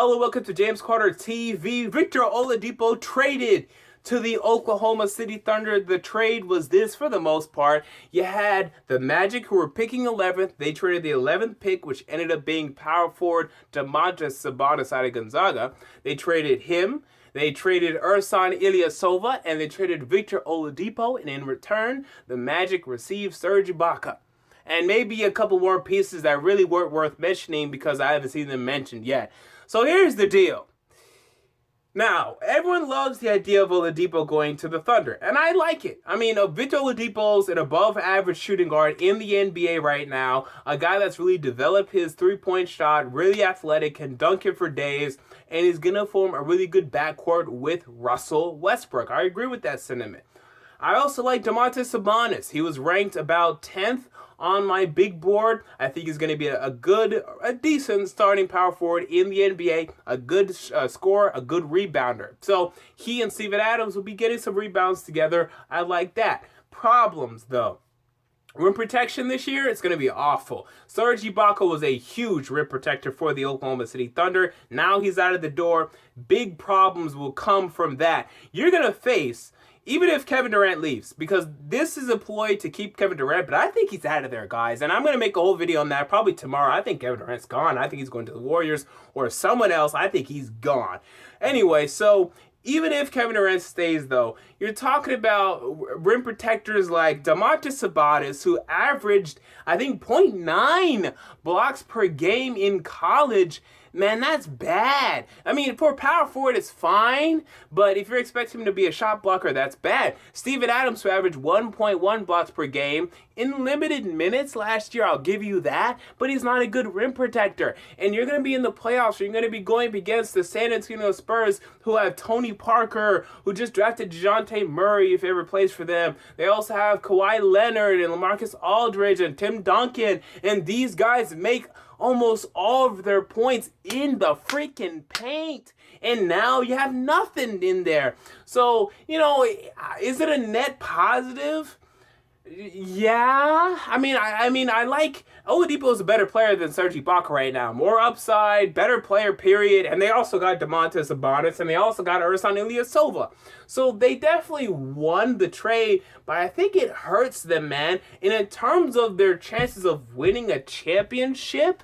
Hello, welcome to James Carter TV. Victor Oladipo traded to the Oklahoma City Thunder. The trade was this for the most part. You had the Magic, who were picking 11th. They traded the 11th pick, which ended up being power forward Domantas Sabonis out of Gonzaga. They traded him. They traded Ersan Ilyasova, and they traded Victor Oladipo. And in return, the Magic received Serge Ibaka. And maybe a couple more pieces that really weren't worth mentioning because I haven't seen them mentioned yet. So here's the deal. Now, everyone loves the idea of Oladipo going to the Thunder, and I like it. I mean, Victor Oladipo's an above-average shooting guard in the NBA right now, a guy that's really developed his three-point shot, really athletic, can dunk it for days, and he's going to form a really good backcourt with Russell Westbrook. I agree with that sentiment. I also like Domantas Sabonis. He was ranked about 10th on my big board. I think he's going to be a decent starting power forward in the NBA, a good scorer, a good rebounder. So he and Steven Adams will be getting some rebounds together. I like that. Problems, though. Rim protection this year, it's going to be awful. Serge Ibaka was a huge rim protector for the Oklahoma City Thunder. Now he's out of the door. Big problems will come from that. You're going to face, even if Kevin Durant leaves, because this is a ploy to keep Kevin Durant, but I think he's out of there, guys. And I'm going to make a whole video on that probably tomorrow. I think Kevin Durant's gone. I think he's going to the Warriors or someone else. I think he's gone. Anyway, so even if Kevin Durant stays, though, you're talking about rim protectors like Domantas Sabonis, who averaged, I think, 0.9 blocks per game in college. Man, that's bad. I mean, for power forward, it's fine, but if you're expecting him to be a shot blocker, that's bad. Steven Adams, who averaged 1.1 blocks per game in limited minutes last year, I'll give you that, but he's not a good rim protector. And you're going to be in the playoffs, or you're going to be going against the San Antonio Spurs, who have Tony Parker, who just drafted DeJounte Murray, if he ever plays for them. They also have Kawhi Leonard and LaMarcus Aldridge and Tim Duncan, and these guys make almost all of their points in the freaking paint. And now you have nothing in there. So, you know, is it a net positive? Yeah. I mean, I like Oladipo is a better player than Serge Ibaka right now. More upside, better player, period. And they also got Domantas Sabonis, and they also got Ersan Ilyasova. So they definitely won the trade, but I think it hurts them, man. And in terms of their chances of winning a championship,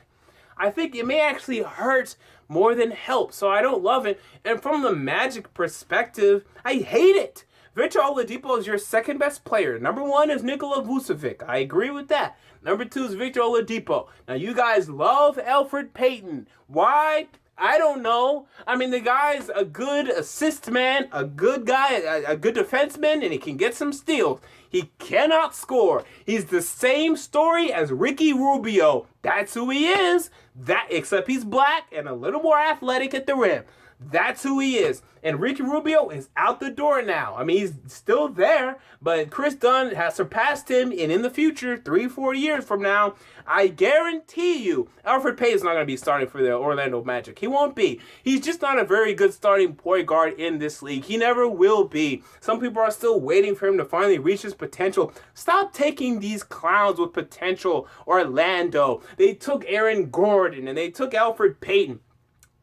I think it may actually hurt more than help. So I don't love it. And from the Magic perspective, I hate it. Victor Oladipo is your second best player. Number one is Nikola Vucevic. I agree with that. Number two is Victor Oladipo. Now, you guys love Elfrid Payton. Why? I don't know. I mean, the guy's a good assist man, a good guy, a good defenseman, and he can get some steals. He cannot score. He's the same story as Ricky Rubio. That's who he is. Except he's black and a little more athletic at the rim. That's who he is. And Ricky Rubio is out the door now. I mean, he's still there, but Chris Dunn has surpassed him, and in the future, 3-4 years from now, I guarantee you, Elfrid Payton's not going to be starting for the Orlando Magic. He won't be. He's just not a very good starting point guard in this league. He never will be. Some people are still waiting for him to finally reach his potential. Stop taking these clowns with potential. Orlando. They took Aaron Gordon, and they took Elfrid Payton.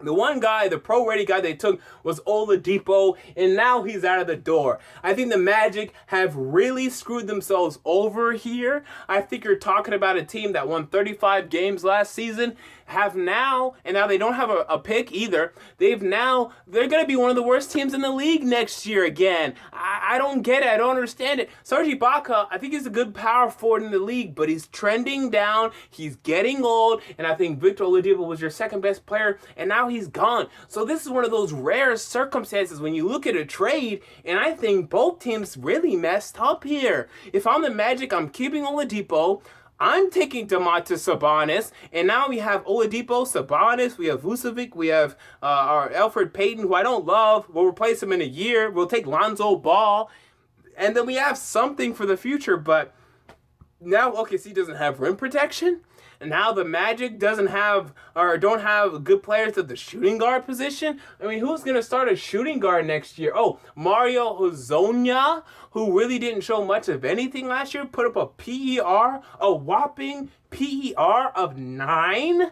The one guy, the pro-ready guy they took was Oladipo, and now he's out of the door. I think the Magic have really screwed themselves over here. I think you're talking about a team that won 35 games last season, and now they don't have a pick either. They're going to be one of the worst teams in the league next year again. I don't get it. I don't understand it. Serge Ibaka, I think he's a good power forward in the league, but he's trending down. He's getting old, and I think Victor Oladipo was your second best player, and now he's gone. So this is one of those rare circumstances when you look at a trade, and I think both teams really messed up here. If I'm the Magic, I'm keeping Oladipo. I'm taking Domantas Sabonis, and now we have Oladipo, Sabonis, we have Vucevic, we have our Elfrid Payton, who I don't love. We'll replace him in a year. We'll take Lonzo Ball, and then we have something for the future, but now OKC doesn't have rim protection. And now the Magic don't have good players at the shooting guard position. I mean, who's going to start a shooting guard next year? Oh, Mario Hezonja, who really didn't show much of anything last year, put up a whopping PER of 9.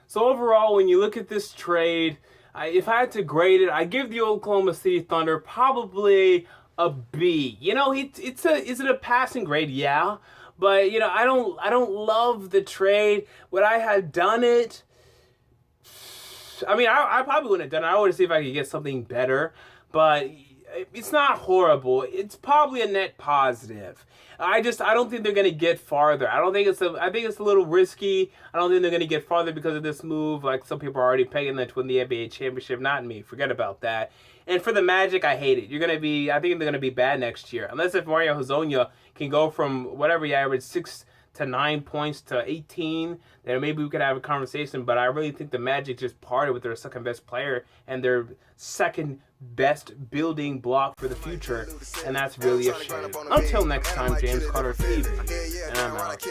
So overall, when you look at this trade, if I had to grade it, I give the Oklahoma City Thunder probably a B. You know, is it a passing grade? Yeah, but you know, I don't love the trade. Would I have done it? I mean, I probably wouldn't have done it. I would see if I could get something better, but it's not horrible. It's probably a net positive. I don't think they're gonna get farther. I think it's a little risky. I don't think they're gonna get farther because of this move. Like some people are already pegging them to win the NBA championship. Not me. Forget about that. And for the Magic, I hate it. I think they're gonna be bad next year. Unless if Mario Hezonja can go from whatever he averaged 6 to 9 points to 18, then maybe we could have a conversation. But I really think the Magic just parted with their second best player and their second best building block for the future, and that's really a shame. Until next time, James Carter TV, and I'm out.